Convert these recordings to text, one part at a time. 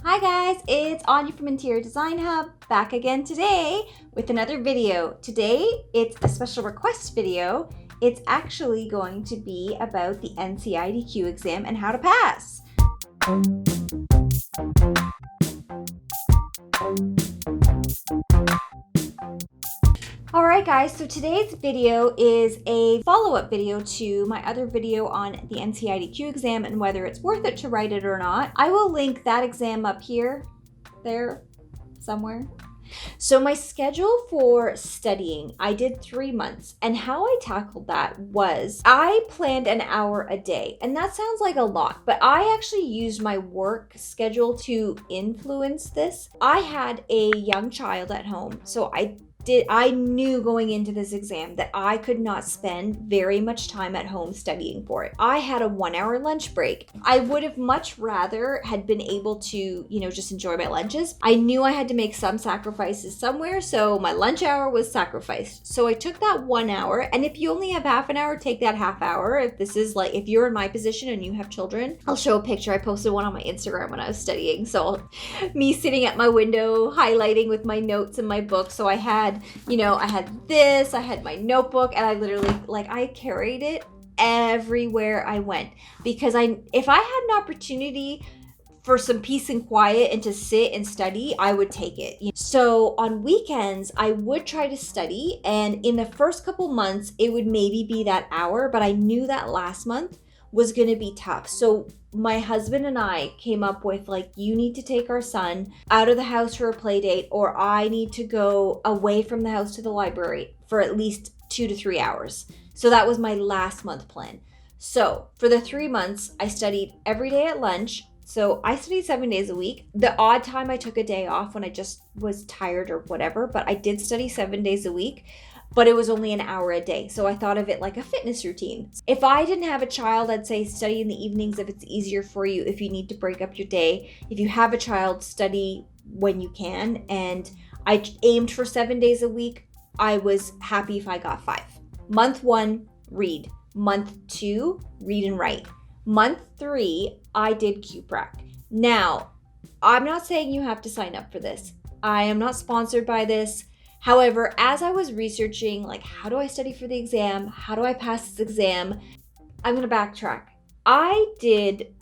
Hi guys, it's Anya from Interior Design Hub, back again today with another video. Today, it's a special request video. It's actually going to be about the NCIDQ exam and how to pass. Alright guys, so today's video is a follow-up video to my other video on the NCIDQ exam and whether it's worth it to write it or not. I will link that exam up here, there, somewhere. So my schedule for studying, I did 3 months, and how I tackled that was I planned an hour a day, and that sounds like a lot, but I actually used my work schedule to influence this. I had a young child at home, so I knew going into this exam that I could not spend very much time at home studying for it. I had a 1-hour lunch break. I would have much rather had been able to, just enjoy my lunches. I knew I had to make some sacrifices somewhere, so my lunch hour was sacrificed. So I took that 1 hour, and if you only have half an hour, take that half hour. If you're in my position and you have children, I'll show a picture. I posted one on my Instagram when I was studying. So me sitting at my window, highlighting with my notes and my book. So I had this, I had my notebook, and I literally, I carried it everywhere I went, because if I had an opportunity for some peace and quiet and to sit and study, I would take it. So on weekends, I would try to study, and in the first couple months, it would maybe be that hour, but I knew that last month was going to be tough. So my husband and I came up with, you need to take our son out of the house for a play date, or I need to go away from the house to the library for at least 2 to 3 hours. So that was my last month plan. So for the 3 months, I studied every day at lunch. So I studied 7 days a week. The odd time I took a day off when I just was tired or whatever, but I did study 7 days a week. But it was only an hour a day. So I thought of it like a fitness routine. If I didn't have a child, I'd say study in the evenings if it's easier for you, if you need to break up your day. If you have a child, study when you can. And I aimed for 7 days a week. I was happy if I got 5. Month 1, read. Month 2, read and write. Month 3, I did QPraq. Now, I'm not saying you have to sign up for this. I am not sponsored by this. However, as I was researching, how do I study for the exam? How do I pass this exam? I'm going to backtrack. I did,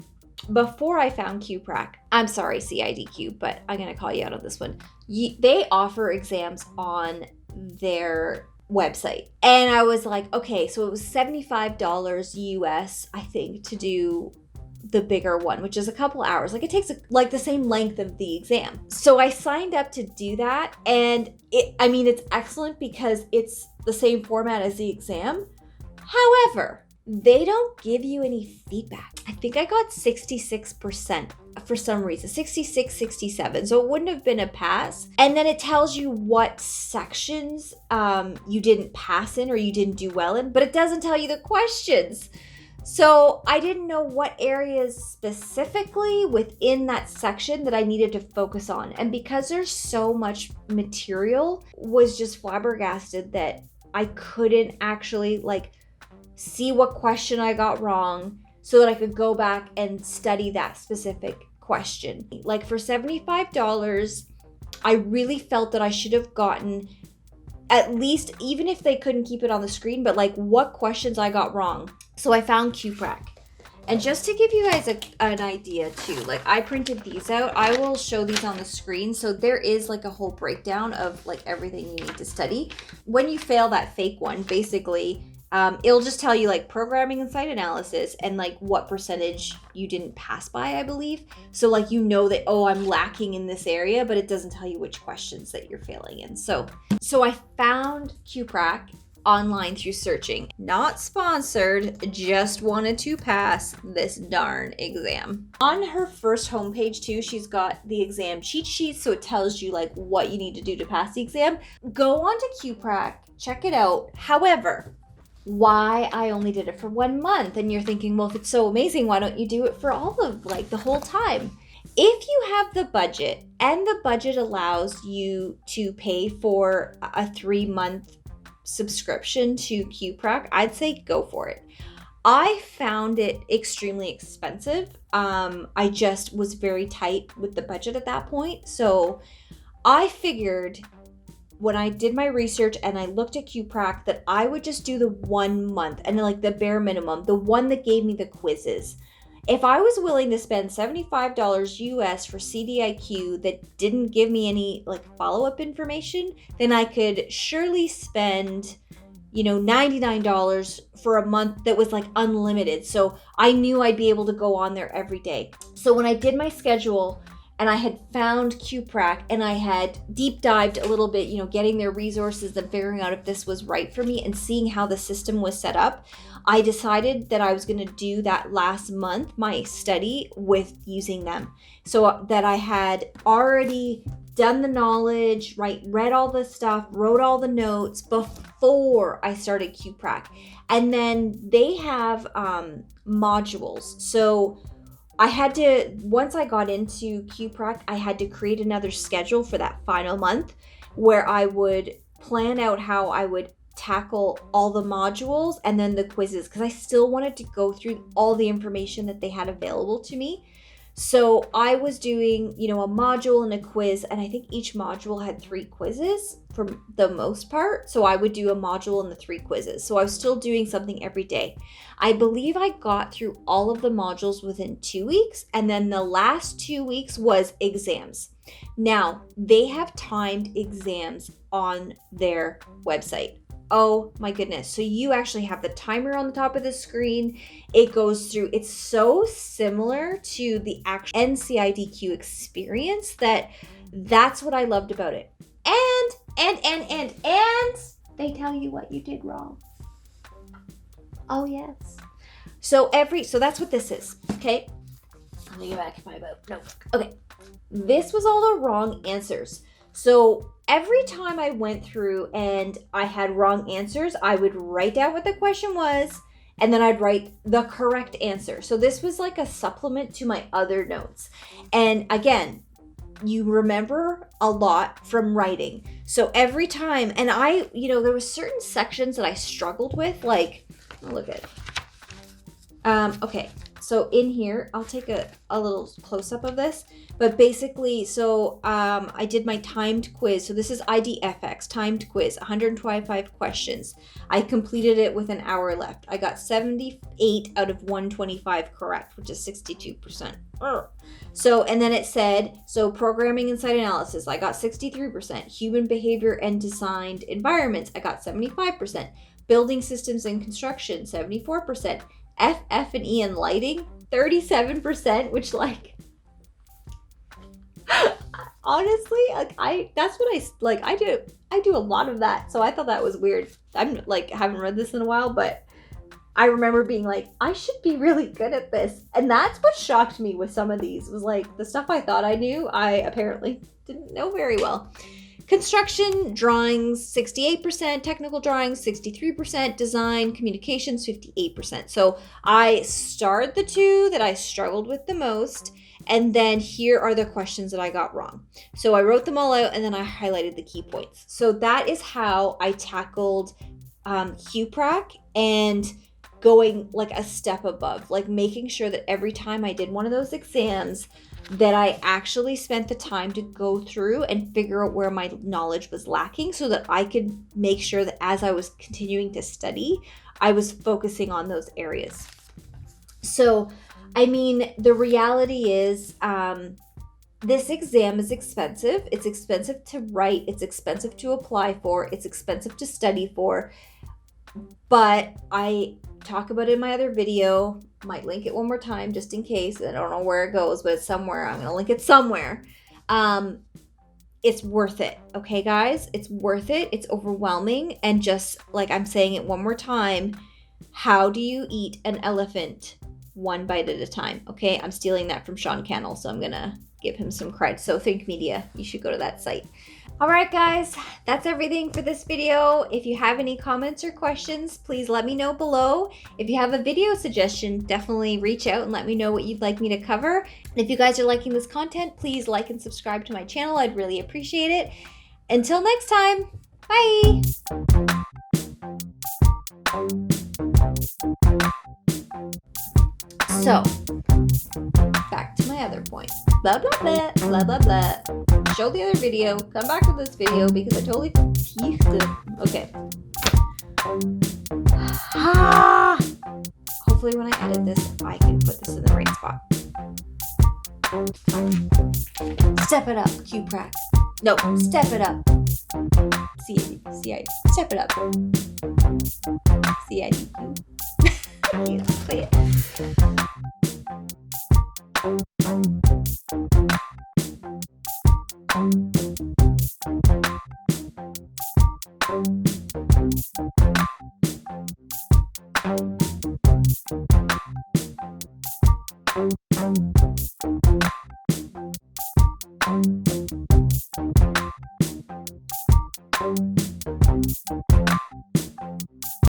before I found QPraq, I'm sorry, CIDQ, but I'm going to call you out on this one. They offer exams on their website. And I was like, okay, so it was $75 US, I think, to do the bigger one, which is a couple hours. It takes the same length of the exam. So I signed up to do that, and it's excellent because it's the same format as the exam. However, they don't give you any feedback. I think I got 66% for some reason, 66, 67. So it wouldn't have been a pass. And then it tells you what sections you didn't pass in or you didn't do well in, but it doesn't tell you the questions. So I didn't know what areas specifically within that section that I needed to focus on. And because there's so much material, was just flabbergasted that I couldn't actually see what question I got wrong so that I could go back and study that specific question. For $75, I really felt that I should have gotten at least, even if they couldn't keep it on the screen, but what questions I got wrong. So I found QPraq. And just to give you guys an idea too, I printed these out. I will show these on the screen. So there is a whole breakdown of everything you need to study. When you fail that fake one, basically, it'll just tell you programming and site analysis and what percentage you didn't pass by, I believe. So that, I'm lacking in this area, but it doesn't tell you which questions that you're failing in. So I found QPraq online through searching. Not sponsored, just wanted to pass this darn exam. On her first homepage too, she's got the exam cheat sheet, so it tells you what you need to do to pass the exam. Go on to QPraq, check it out. However, why I only did it for 1 month? And you're thinking, well, if it's so amazing, why don't you do it for all of the whole time? If you have the budget and the budget allows you to pay for a 3-month subscription to QPraq, I'd say go for it. I found it extremely expensive. I just was very tight with the budget at that point. So I figured when I did my research and I looked at QPrac that I would just do the 1 month and like the bare minimum, the one that gave me the quizzes. If I was willing to spend $75 US for CDIQ that didn't give me any like follow-up information, then I could surely spend, you know, $99 for a month that was like unlimited. So I knew I'd be able to go on there every day. So when I did my schedule and I had found QPrac and I had deep dived a little bit, you know, getting their resources and figuring out if this was right for me and seeing how the system was set up, I decided that I was going to do that last month, my study with using them. So that I had already done the knowledge, right, read all the stuff, wrote all the notes before I started QPrac. And then they have modules. So I had to, once I got into QPrac, I had to create another schedule for that final month where I would plan out how I would tackle all the modules and then the quizzes, because I still wanted to go through all the information that they had available to me. So I was doing, you know, a module and a quiz, and I think each module had 3 quizzes for the most part. So I would do a module and the 3 quizzes. So I was still doing something every day. I believe I got through all of the modules within 2 weeks, and then the last 2 weeks was exams. Now, they have timed exams on their website. Oh my goodness. So you actually have the timer on the top of the screen. It goes through, it's so similar to the actual NCIDQ experience that's what I loved about it. And they tell you what you did wrong. Oh yes. So that's what this is. Okay. Let me get back to my notebook. Okay. This was all the wrong answers. So every time I went through and I had wrong answers, I would write down what the question was, and then I'd write the correct answer. So this was like a supplement to my other notes. And again, you remember a lot from writing. So every time, and I, you know, there was certain sections that I struggled with, like, look at it. Okay. So in here, I'll take a little close-up of this. But basically, so I did my timed quiz. So this is IDFX, timed quiz, 125 questions. I completed it with an hour left. I got 78 out of 125 correct, which is 62%. So, and then it said, so programming and site analysis, I got 63%. Human behavior and designed environments, I got 75%. Building systems and construction, 74%. FF&E and lighting, 37%, which like, honestly, like that's what I do a lot of that. So I thought that was weird. I'm like, haven't read this in a while, but I remember being like, I should be really good at this. And that's what shocked me with some of these, was like the stuff I thought I knew, I apparently didn't know very well. Construction drawings, 68%, technical drawings, 63%, design, communications, 58%. So I starred the 2 that I struggled with the most, and then here are the questions that I got wrong. So I wrote them all out, and then I highlighted the key points. So that is how I tackled QPrac, and going like a step above, like making sure that every time I did one of those exams, that I actually spent the time to go through and figure out where my knowledge was lacking, so that I could make sure that as I was continuing to study, I was focusing on those areas. So, I mean, the reality is, this exam is expensive. It's expensive to write. It's expensive to apply for. It's expensive to study for. But I talk about it in my other video. Might link it one more time just in case. I don't know where it goes, but it's somewhere. I'm going to link it somewhere. It's worth it. Okay, guys? It's worth it. It's overwhelming. And just like I'm saying it one more time, how do you eat an elephant? One bite at a time. Okay, I'm stealing that from Sean Cannell, so I'm going to give him some credit. So Think Media, you should go to that site. All right, guys, that's everything for this video. If you have any comments or questions, please let me know below. If you have a video suggestion, definitely reach out and let me know what you'd like me to cover. And if you guys are liking this content, please like and subscribe to my channel. I'd really appreciate it. Until next time, bye. So, back to my other point. Blah, blah, blah, blah, blah, blah. Show the other video. Come back to this video because I totally teased it. Okay. Hopefully when I edit this, I can put this in the right spot. Step it up, Q-Prac. No, step it up. CID. Step it up. CIDQ. Yeah, play it.